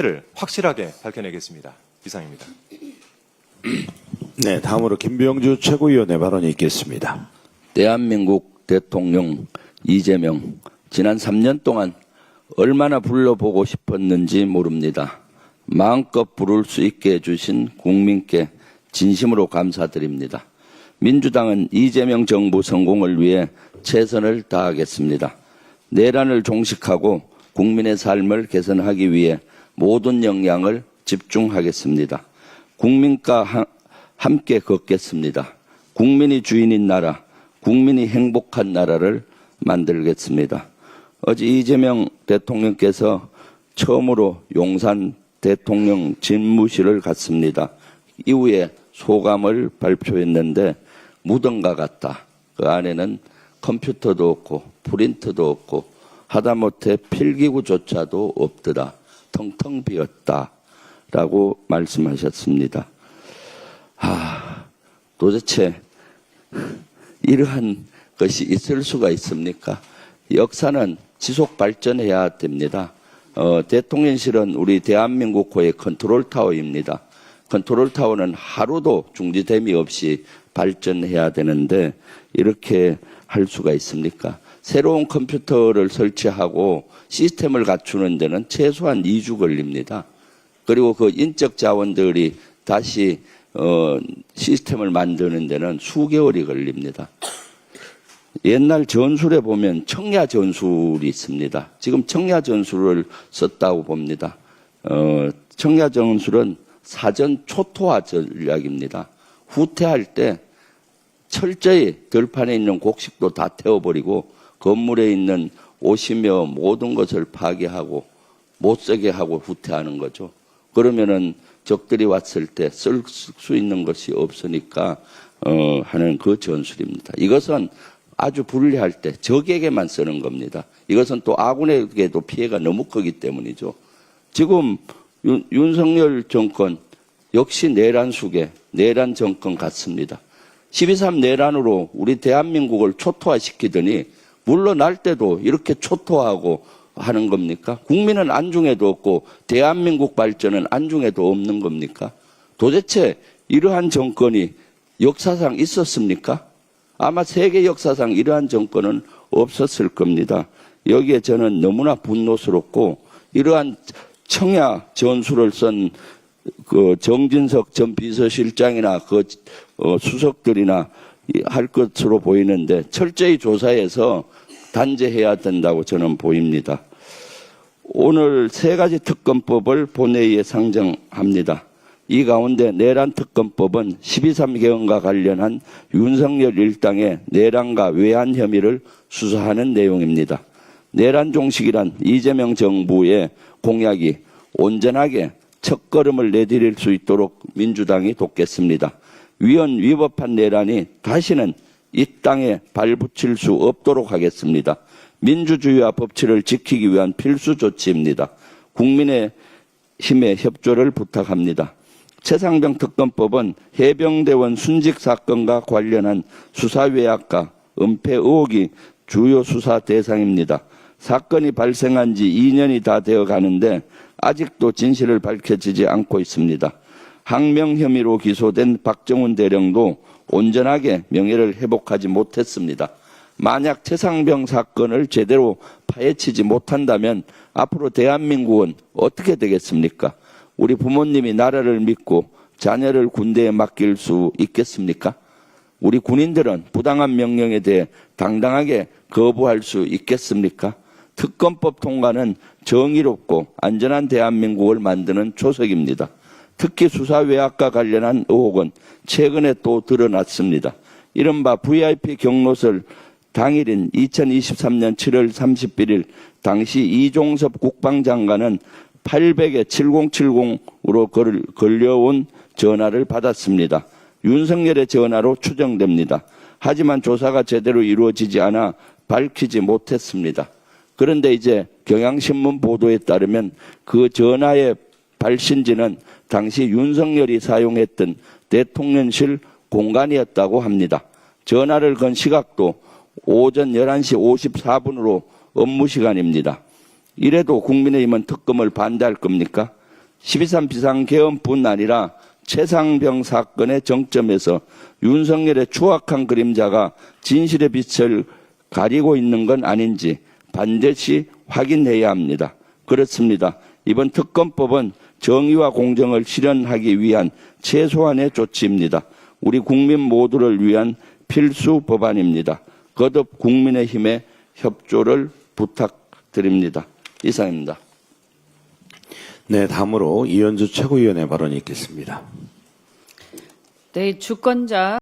를 확실하게 밝혀내겠습니다. 이상입니다. 네, 다음으로 김병주 최고위원의 발언이 있겠습니다. 대한민국 대통령 이재명, 지난 3년 동안 얼마나 불러보고 싶었는지 모릅니다. 마음껏 부를 수 있게 해주신 국민께 진심으로 감사드립니다. 민주당은 이재명 정부 성공을 위해 최선을 다하겠습니다. 내란을 종식하고 국민의 삶을 개선하기 위해 모든 역량을 집중하겠습니다. 국민과 함께 걷겠습니다. 국민이 주인인 나라, 국민이 행복한 나라를 만들겠습니다. 어제 이재명 대통령께서 처음으로 용산 대통령 집무실을 갔습니다. 이후에 소감을 발표했는데 무덤과 같다. 그 안에는 컴퓨터도 없고 프린터도 없고 하다못해 필기구조차도 없더라. 텅텅 비었다라고 말씀하셨습니다. 도대체 이러한 것이 있을 수가 있습니까? 역사는 지속 발전해야 됩니다. 대통령실은 우리 대한민국호의 컨트롤타워입니다. 컨트롤타워는 하루도 중지됨이 없이 발전해야 되는데 이렇게 할 수가 있습니까? 새로운 컴퓨터를 설치하고 시스템을 갖추는 데는 최소한 2주 걸립니다. 그리고 그 인적 자원들이 다시 시스템을 만드는 데는 수개월이 걸립니다. 옛날 전술에 보면 청야 전술이 있습니다. 지금 청야 전술을 썼다고 봅니다. 청야 전술은 사전 초토화 전략입니다. 후퇴할 때 철저히 들판에 있는 곡식도 다 태워버리고 건물에 있는 옷이며 모든 것을 파괴하고 못 쓰게 하고 후퇴하는 거죠. 그러면은 적들이 왔을 때 쓸 수 있는 것이 없으니까 하는 그 전술입니다. 이것은 아주 불리할 때 적에게만 쓰는 겁니다. 이것은 또 아군에게도 피해가 너무 크기 때문이죠. 지금 윤석열 정권 역시 내란 수계, 내란 정권 같습니다. 12.3 내란으로 우리 대한민국을 초토화시키더니 물러날 때도 이렇게 초토화하고 하는 겁니까? 국민은 안중에도 없고 대한민국 발전은 안중에도 없는 겁니까? 도대체 이러한 정권이 역사상 있었습니까? 아마 세계 역사상 이러한 정권은 없었을 겁니다. 여기에 저는 너무나 분노스럽고 이러한 청야 전술을 쓴 그 정진석 전 비서실장이나 그 수석들이나 할 것으로 보이는데 철저히 조사해서 단죄해야 된다고 저는 보입니다. 오늘 3가지 특검법을 본회의에 상정합니다. 이 가운데 내란특검법은 12.3 개헌과 관련한 윤석열 일당의 내란과 외환 혐의를 수사하는 내용입니다. 내란 종식이란 이재명 정부의 공약이 온전하게 첫걸음을 내디딜 수 있도록 민주당이 돕겠습니다. 위헌위법한 내란이 다시는 이 땅에 발붙일 수 없도록 하겠습니다. 민주주의와 법치를 지키기 위한 필수 조치입니다. 국민의 힘의 협조를 부탁합니다. 최상병 특검법은 해병대원 순직 사건과 관련한 수사 외압과 은폐 의혹이 주요 수사 대상입니다. 사건이 발생한 지 2년이 다 되어 가는데 아직도 진실을 밝혀지지 않고 있습니다. 항명 혐의로 기소된 박정훈 대령도 온전하게 명예를 회복하지 못했습니다. 만약 최상병 사건을 제대로 파헤치지 못한다면 앞으로 대한민국은 어떻게 되겠습니까? 우리 부모님이 나라를 믿고 자녀를 군대에 맡길 수 있겠습니까? 우리 군인들은 부당한 명령에 대해 당당하게 거부할 수 있겠습니까? 특검법 통과는 정의롭고 안전한 대한민국을 만드는 초석입니다. 특히 수사 외압과 관련한 의혹은 최근에 또 드러났습니다. 이른바 VIP 경로설 당일인 2023년 7월 31일 당시 이종섭 국방장관은 800에 7070으로 걸려온 전화를 받았습니다. 윤석열의 전화로 추정됩니다. 하지만 조사가 제대로 이루어지지 않아 밝히지 못했습니다. 그런데 이제 경향신문 보도에 따르면 그 전화의 발신지는 당시 윤석열이 사용했던 대통령실 공간이었다고 합니다. 전화를 건 시각도 오전 11시 54분으로 업무 시간입니다. 이래도 국민의힘은 특검을 반대할 겁니까? 12.3 비상계엄뿐 아니라 최상병 사건의 정점에서 윤석열의 추악한 그림자가 진실의 빛을 가리고 있는 건 아닌지 반드시 확인해야 합니다. 그렇습니다. 이번 특검법은 정의와 공정을 실현하기 위한 최소한의 조치입니다. 우리 국민 모두를 위한 필수 법안입니다. 거듭 국민의힘의 협조를 부탁드립니다. 이상입니다. 네, 다음으로 이현주 최고위원의 발언이 있겠습니다. 네, 주권자